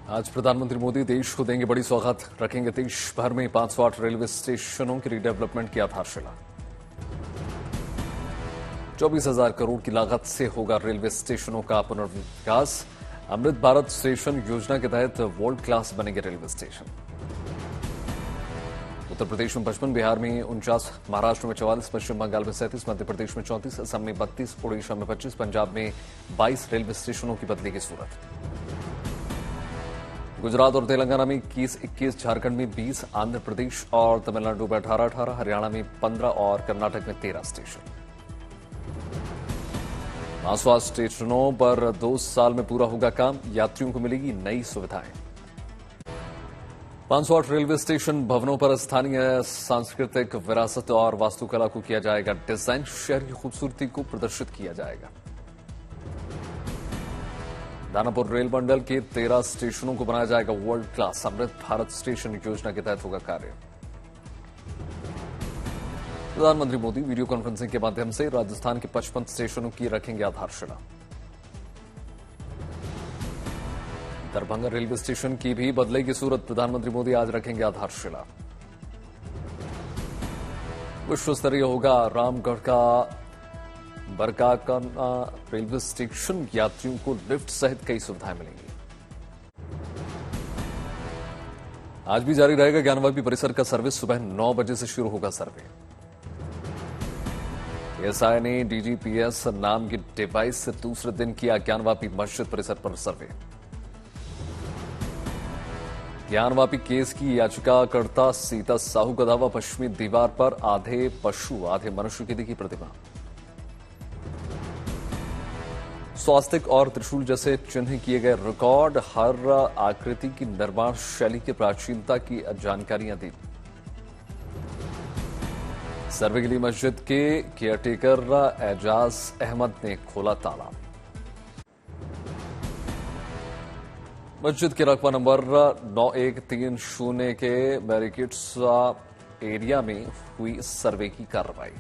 आज प्रधानमंत्री मोदी देश को देंगे बड़ी सौगात, रखेंगे देश भर में 508 रेलवे स्टेशनों की रीडेवलपमेंट की आधारशिला। 24,000 करोड़ की लागत से होगा रेलवे स्टेशनों का पुनर्विकास। अमृत भारत स्टेशन योजना के तहत वर्ल्ड क्लास बनेंगे रेलवे स्टेशन। उत्तर प्रदेश में 55, बिहार में 49, महाराष्ट्र में 44, पश्चिम बंगाल में 37, मध्य प्रदेश में 34, असम में 32, ओडिशा में 25, पंजाब में 22 रेलवे स्टेशनों की बदलेगी सूरत। गुजरात और तेलंगाना में 21, झारखंड में 20, आंध्र प्रदेश और तमिलनाडु में 18, हरियाणा में 15 और कर्नाटक में 13 स्टेशन। 500 स्टेशनों पर 2 साल में पूरा होगा काम, यात्रियों को मिलेगी नई सुविधाएं। 508 रेलवे स्टेशन भवनों पर स्थानीय सांस्कृतिक विरासत और वास्तुकला को किया जाएगा डिजाइन, शहर की खूबसूरती को प्रदर्शित किया जाएगा। दानापुर रेल मंडल के 13 स्टेशनों को बनाया जाएगा world class. Amrit Bharat station योजना के तहत होगा कार्य। प्रधानमंत्री मोदी वीडियो कॉन्फ्रेंसिंग के माध्यम से राजस्थान के 55 स्टेशनों की रखेंगे आधारशिला। दरभंगा रेलवे स्टेशन की भी बदलेगी सूरत, प्रधानमंत्री मोदी आज रखेंगे आधारशिला। विश्व स्तरीय होगा रामगढ़ का बरकाकाना रेलवे स्टेशन, यात्रियों को लिफ्ट सहित कई सुविधाएं मिलेंगी। आज भी जारी रहेगा ज्ञानवापी परिसर का सर्वे, सुबह 9 बजे से शुरू होगा सर्वे। एएसआई ने डीजीपीएस नाम की डिवाइस से दूसरे दिन किया ज्ञानवापी मस्जिद परिसर पर सर्वे। ज्ञानवापी केस की याचिकाकर्ता सीता साहू का दावा, पश्चिमी दीवार पर आधे पशु आधे मनुष्य की दिखी प्रतिमा। स्वास्तिक और त्रिशूल जैसे चिन्ह किए गए रिकॉर्ड, हर आकृति की निर्माण शैली की प्राचीनता की जानकारियां दी। सर्वे के लिए मस्जिद के केयरटेकर एजाज अहमद ने खोला ताला। मस्जिद के रकबा नंबर 9130 के बैरिकेड्स एरिया में हुई सर्वे की कार्रवाई।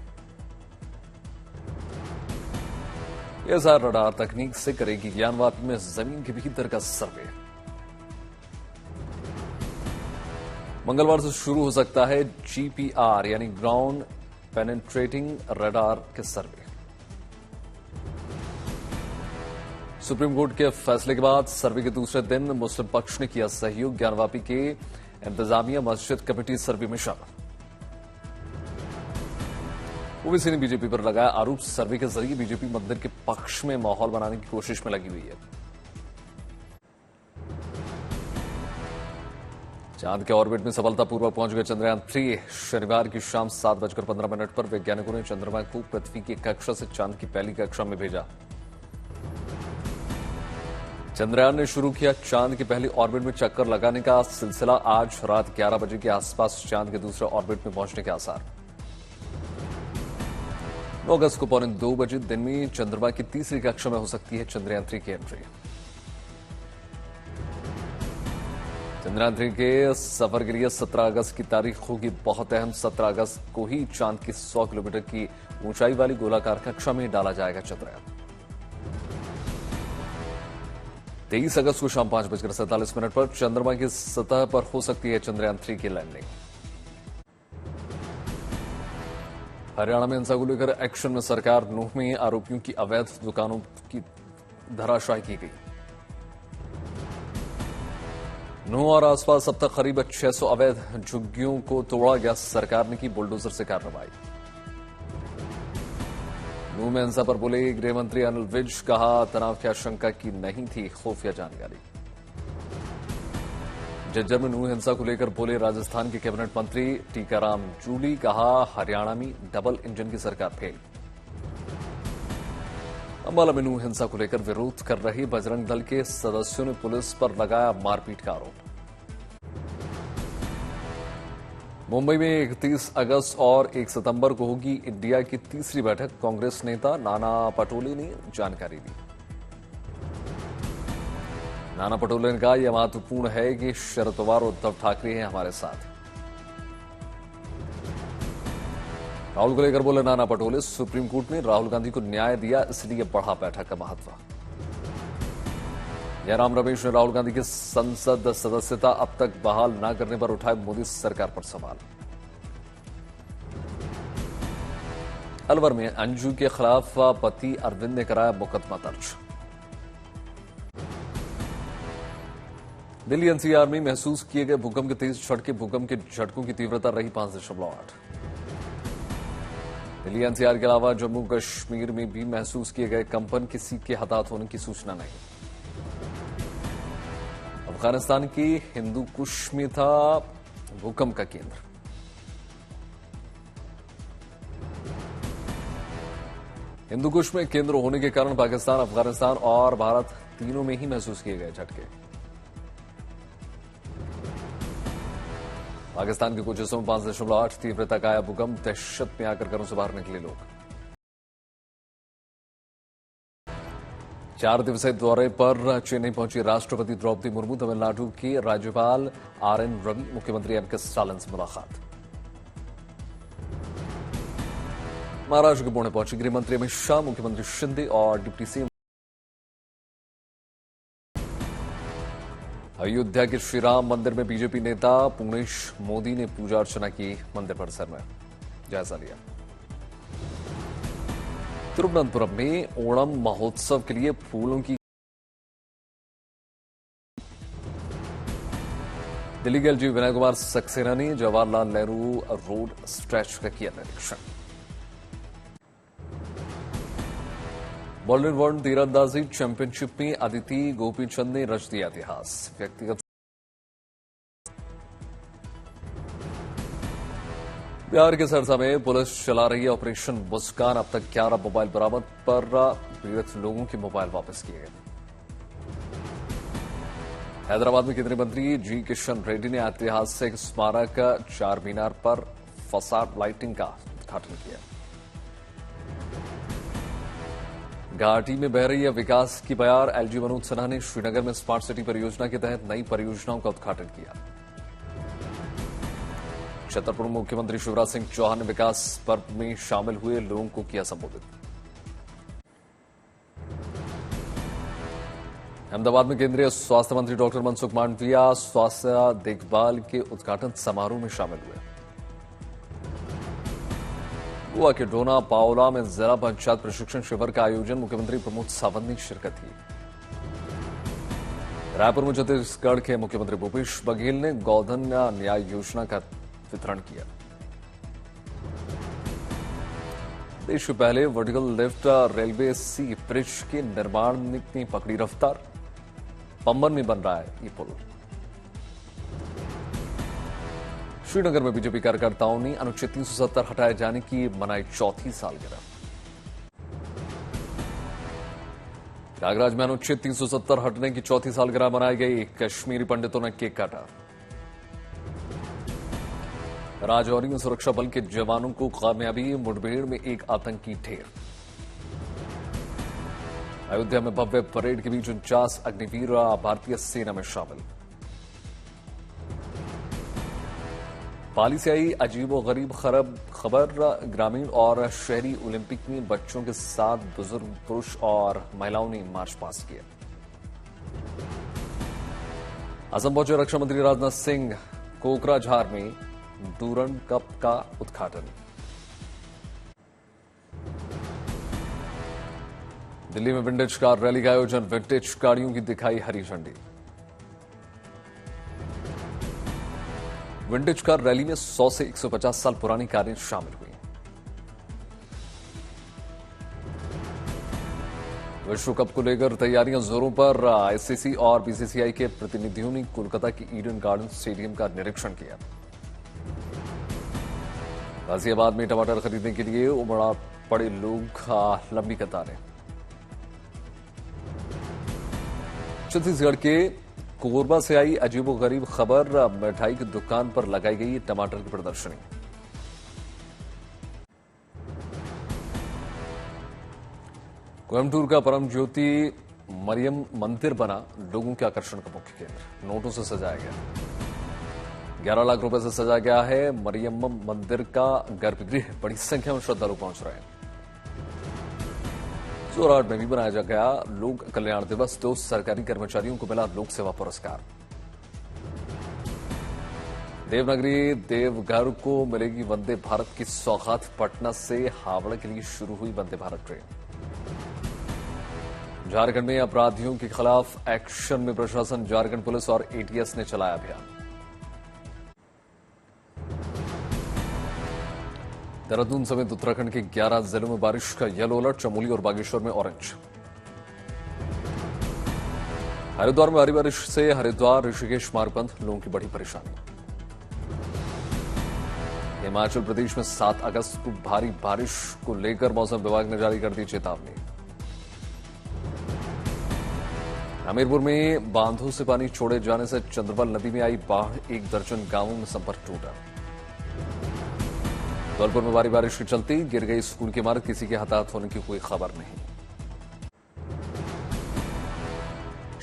एएसआई रडार तकनीक से करेगी ज्ञानवापी में जमीन के भीतर का सर्वे। मंगलवार से शुरू हो सकता है जीपीआर यानी ग्राउंड पेनिट्रेटिंग रडार के सर्वे। सुप्रीम कोर्ट के फैसले के बाद सर्वे के दूसरे दिन मुस्लिम पक्ष ने किया सहयोग, ज्ञानवापी के इंतजामिया मस्जिद कमेटी सर्वे में शामिल। ओवैसी ने बीजेपी पर लगाया आरोप, सर्वे के जरिए बीजेपी मंदिर के पक्ष में माहौल बनाने की कोशिश में लगी हुई है। चांद के ऑर्बिट में सफलतापूर्वक पहुंच गए चंद्रयान 3। शनिवार की शाम 7:15 पर वैज्ञानिकों ने चंद्रमा को पृथ्वी की कक्षा से चांद की पहली कक्षा में भेजा। चंद्रयान ने शुरू किया चांद की पहली ऑर्बिट में चक्कर लगाने का सिलसिला। आज रात 11 बजे के आसपास चांद के दूसरे ऑर्बिट में पहुंचने के आसार। 9 अगस्त को 2:15 बजे दिन में चंद्रमा की तीसरी कक्षा में हो सकती है चंद्रयान 3 की एंट्री। चंद्रयान 3 के सफर के लिए 17 अगस्त की तारीख होगी बहुत अहम। 17 अगस्त को ही चांद की 100 किलोमीटर की ऊंचाई वाली गोलाकार कक्षा में डाला जाएगा चंद्रयान। 23 अगस्त को शाम 5:47 पर चंद्रमा की सतह पर हो सकती है चंद्रयान 3 की लैंडिंग। हरियाणा में हिंसा को लेकर एक्शन में सरकार, नूह में आरोपियों की अवैध दुकानों की धराशायी की गई। नूह और आसपास अब तक करीब 600 अवैध झुग्गियों को तोड़ा गया, सरकार ने की बुलडोजर से कार्रवाई। नूह में हिंसा पर बोले गृह मंत्री अनिल विज, कहा तनाव की आशंका की नहीं थी खुफिया जानकारी। झज्जर में नूह हिंसा को लेकर बोले राजस्थान के कैबिनेट मंत्री टीकाराम जूली, कहा हरियाणा में डबल इंजन की सरकार फेल। अंबाला में नूह हिंसा को लेकर विरोध कर रहे बजरंग दल के सदस्यों ने पुलिस पर लगाया मारपीट का आरोप। मुंबई में 31 अगस्त और 1 सितंबर को होगी इंडिया की तीसरी बैठक, कांग्रेस नेता नाना पटोले ने जानकारी दी। नाना पटोले ने कहा यह महत्वपूर्ण है कि शरद पवार और उद्धव ठाकरे हैं हमारे साथ। राहुल को लेकर बोले नाना पटोले, सुप्रीम कोर्ट ने राहुल गांधी को न्याय दिया इसलिए बढ़ा बैठक का महत्व। जयराम रमेश ने राहुल गांधी की संसद सदस्यता अब तक बहाल न करने पर उठाए मोदी सरकार पर सवाल। अलवर में अंजू के खिलाफ पति अरविंद ने कराया मुकदमा दर्ज। दिल्ली एनसीआर में महसूस किए गए भूकंप के तेज झटके, भूकंप के झटकों की तीव्रता रही 5.8। दिल्ली एनसीआर के अलावा जम्मू कश्मीर में भी महसूस किए गए कंपन, किसी के हताहत होने की सूचना नहीं। अफगानिस्तान की हिंदू कुश में था भूकंप का केंद्र। हिंदू कुश में केंद्र होने के कारण पाकिस्तान, अफगानिस्तान और भारत तीनों में ही महसूस किए गए झटके। पाकिस्तान के कुछ हिस्सों में 5.8 तीव्रता का आया भूकंप, दहशत में आकर घरों से बाहर निकले लोग। 4 दिवसीय दौरे पर चेन्नई पहुंची राष्ट्रपति द्रौपदी मुर्मू, तमिलनाडु के राज्यपाल आरएन रवि, मुख्यमंत्री एमके स्टालिन से मुलाकात। महाराष्ट्र के पुणे पहुंचे गृह मंत्री अमित शाह, मुख्यमंत्री शिंदे और डिप्टी सीएम। अयोध्या के श्री राम मंदिर में बीजेपी नेता पुणेश मोदी ने पूजा अर्चना की, मंदिर परिसर में जायजा लिया। तिरुवनंतपुरम में ओणम महोत्सव के लिए फूलों की दिल्ली के एलजी विनय कुमार सक्सेना ने जवाहरलाल नेहरू रोड स्ट्रेच का किया निरीक्षण। बॉलीवुड वर्ल्ड तीरंदाजी चैंपियनशिप में अदिति गोपीचंद ने रच दिया इतिहास। व्यक्तिगत बिहार के सरसा में पुलिस चला रही है ऑपरेशन मुस्कान, अब तक 11 मोबाइल बरामद, पर पीड़ित लोगों के मोबाइल वापस किए गए। हैदराबाद में केंद्रीय मंत्री जी किशन रेड्डी ने ऐतिहासिक स्मारक चार मीनार पर फसाड लाइटिंग का उद्घाटन किया। घाटी में बह रही है विकास की बयार, एलजी मनोज सिन्हा ने श्रीनगर में स्मार्ट सिटी परियोजना के तहत नई परियोजनाओं का उद्घाटन किया। छतरपुर में मुख्यमंत्री शिवराज सिंह चौहान ने विकास पर्व में शामिल हुए लोगों को किया संबोधित। अहमदाबाद में केंद्रीय स्वास्थ्य मंत्री डॉक्टर मनसुख मांडविया स्वास्थ्य देखभाल के उद्घाटन समारोह में शामिल हुए। गोवा के डोना पाओला में जिला पंचायत प्रशिक्षण शिविर का आयोजन, मुख्यमंत्री प्रमोद सावंत ने शिरकत की। रायपुर में छत्तीसगढ़ के मुख्यमंत्री भूपेश बघेल ने गौधन न्याय योजना का वितरण किया। देश के पहले वर्टिकल लिफ्ट रेलवे सी ब्रिज के निर्माण ने पकड़ी रफ्तार, पंबन में बन रहा है ये पुल। श्रीनगर में बीजेपी कार्यकर्ताओं ने अनुच्छेद 370 हटाए जाने की मनाई चौथी सालगिरह। प्रयागराज में अनुच्छेद 370 हटने की चौथी सालगिरह मनाई गई, कश्मीरी पंडितों ने केक काटा। राजौरी में सुरक्षा बल के जवानों को कामयाबी, मुठभेड़ में एक आतंकी ढेर। अयोध्या में भव्य परेड के बीच 49 अग्निवीर भारतीय सेना में शामिल। पाली से आई अजीबोगरीब खबर, ग्रामीण और शहरी ओलंपिक में बच्चों के साथ बुजुर्ग पुरुष और महिलाओं ने मार्च पास्ट किया। असम पहुंचे रक्षा मंत्री राजनाथ सिंह, कोकराझार में डूरंड कप का उद्घाटन। दिल्ली में विंटेज कार रैली का आयोजन, विंटेज गाड़ियों की दिखाई हरी झंडी। विंटेज कार रैली में 100 से 150 साल पुरानी कारें शामिल हुई। विश्व कप को लेकर तैयारियां जोरों पर, आईसीसी और बीसीसीआई के प्रतिनिधियों ने कोलकाता की ईडन गार्डन स्टेडियम का निरीक्षण किया। गाजियाबाद में टमाटर खरीदने के लिए उमड़ा पड़े लोग, लंबी कतारें। छत्तीसगढ़ के कोरबा से आई अजीबोगरीब खबर, मिठाई की दुकान पर लगाई गई टमाटर की प्रदर्शनी। कोयम्बटूर का परम ज्योति मरियम मंदिर बना लोगों के आकर्षण का मुख्य केंद्र, नोटों से सजाया गया। 11 लाख रुपए से सजाया गया है मरियम मंदिर का गर्भगृह, बड़ी संख्या में श्रद्धालु पहुंच रहे हैं। 2008 में भी बनाया गया लोक कल्याण दिवस। 2 सरकारी कर्मचारियों को मिला लोक सेवा पुरस्कार। देवनगरी देवघर को मिलेगी वंदे भारत की सौगात। पटना से हावड़ा के लिए शुरू हुई वंदे भारत ट्रेन। झारखंड में अपराधियों के खिलाफ एक्शन में प्रशासन, झारखंड पुलिस और एटीएस ने चलाया अभियान। देहरादून समेत उत्तराखंड के 11 जिलों में बारिश का येलो अलर्ट, चमोली और बागेश्वर में ऑरेंज। हरिद्वार में भारी बारिश से हरिद्वार ऋषिकेश मार्ग बंद, लोगों की बड़ी परेशानी। हिमाचल प्रदेश में 7 अगस्त को भारी बारिश को लेकर मौसम विभाग ने जारी कर दी चेतावनी। हमीरपुर में बांधों से पानी छोड़े जाने से चंद्रबल नदी में आई बाढ़, 1 दर्जन गांवों में संपर्क टूटा। धौलपुर में भारी बारिश के चलते गिर गई स्कूल की इमारत, किसी के हताहत होने की कोई खबर नहीं।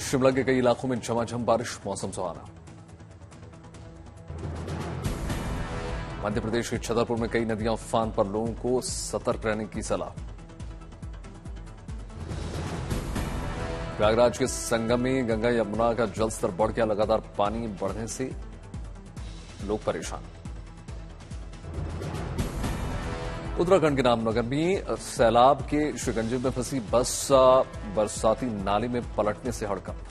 शिमला के कई इलाकों में झमाझम बारिश, मौसम सुहाना। मध्य प्रदेश के छतरपुर में कई नदियां उफान पर, लोगों को सतर्क रहने की सलाह। प्रयागराज के संगम में गंगा यमुना का जलस्तर बढ़ गया, लगातार पानी बढ़ने से लोग परेशान। उत्तराखंड के रामनगर में सैलाब के शिकंजे में फंसी बस बरसाती नाले में पलटने से हड़कंप।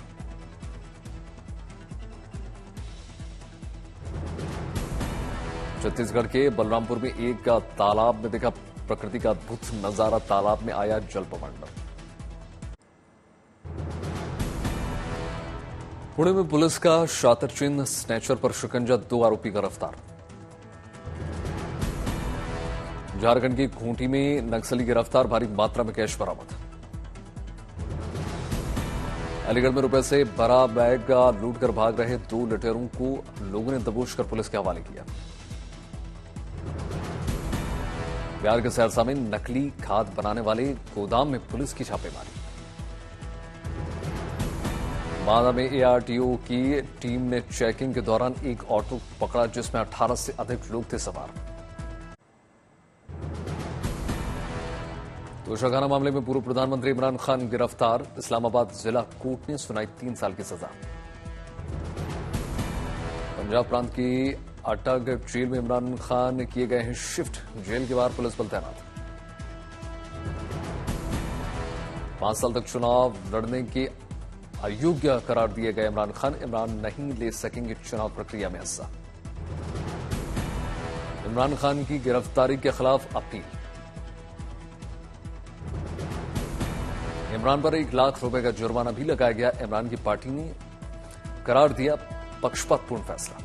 छत्तीसगढ़ के बलरामपुर में एक तालाब में देखा प्रकृति का अद्भुत नजारा, तालाब में आया जलप्रबंधन। पुणे में पुलिस का शातिर चिन्ह स्नैचर पर शिकंजा, 2 आरोपी गिरफ्तार। झारखंड की खूंटी में नक्सली गिरफ्तार, भारी मात्रा में कैश बरामद। अलीगढ़ में रुपए से भरा बैग लूट कर भाग रहे 2 लुटेरों को लोगों ने दबोच कर पुलिस के हवाले किया। बिहार के सहरसा में नकली खाद बनाने वाले गोदाम में पुलिस की छापेमारी। मादा में एआरटीओ की टीम ने चेकिंग के दौरान एक ऑटो पकड़ा जिसमें 18 से अधिक लोग थे सवार। तोशाखाना मामले में पूर्व प्रधानमंत्री इमरान खान गिरफ्तार, इस्लामाबाद जिला कोर्ट ने सुनाई 3 साल की सजा। पंजाब प्रांत की अटक जेल में इमरान खान किए गए हैं शिफ्ट, जेल के बाहर पुलिस बल तैनात। 5 साल तक चुनाव लड़ने के अयोग्य करार दिए गए इमरान खान, इमरान नहीं ले सकेंगे चुनाव प्रक्रिया में हिस्सा। इमरान खान की गिरफ्तारी के खिलाफ अपील। इमरान पर 1 लाख रुपए का जुर्माना भी लगाया गया, इमरान की पार्टी ने करार दिया पक्षपातपूर्ण फैसला।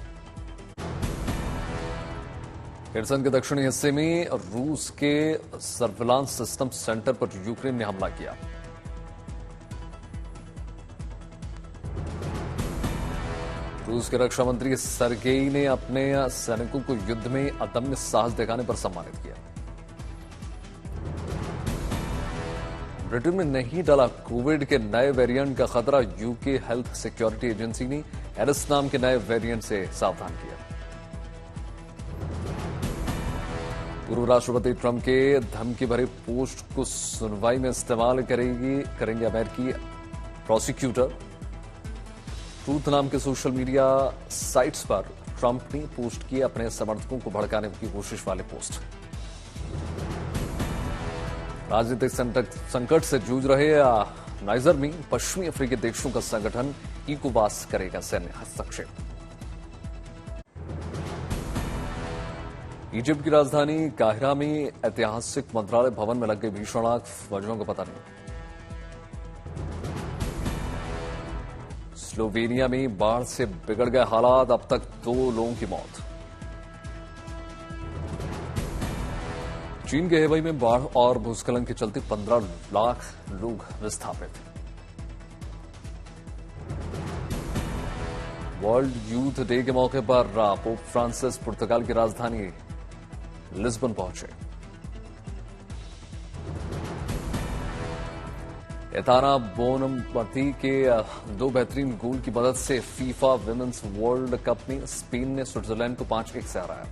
खिर्सन के दक्षिणी हिस्से में रूस के सर्विलांस सिस्टम सेंटर पर यूक्रेन ने हमला किया। रूस के रक्षा मंत्री सरगेई ने अपने सैनिकों को युद्ध में अदम्य साहस दिखाने पर सम्मानित किया। ब्रिटेन में नहीं टला कोविड के नए वेरिएंट का खतरा, यूके हेल्थ सिक्योरिटी एजेंसी ने एरिस नाम के नए वेरिएंट से सावधान किया। पूर्व राष्ट्रपति ट्रंप के धमकी भरे पोस्ट को सुनवाई में इस्तेमाल करेंगे अमेरिकी प्रोसिक्यूटर। ट्रूथ नाम के सोशल मीडिया साइट्स पर ट्रंप ने पोस्ट किए अपने समर्थकों को भड़काने की कोशिश वाले पोस्ट। राजनीतिक संकट से जूझ रहे नाइजर में पश्चिमी अफ्रीकी देशों का संगठन इकोवास करेगा सैन्य हस्तक्षेप। इजिप्ट की राजधानी काहिरा में ऐतिहासिक मंत्रालय भवन में लग गई भीषण आग, वजहों का पता नहीं। स्लोवेनिया में बाढ़ से बिगड़ गए हालात, अब तक 2 लोगों की मौत। चीन के हेबई में बाढ़ और भूस्खलन के चलते 15 लाख लोग विस्थापित। वर्ल्ड यूथ डे के मौके पर पोप फ्रांसिस पुर्तगाल की राजधानी लिस्बन पहुंचे। एताना बोनमती के 2 बेहतरीन गोल की मदद से फीफा विमेंस वर्ल्ड कप में स्पेन ने स्विट्जरलैंड को 5-1 से हराया।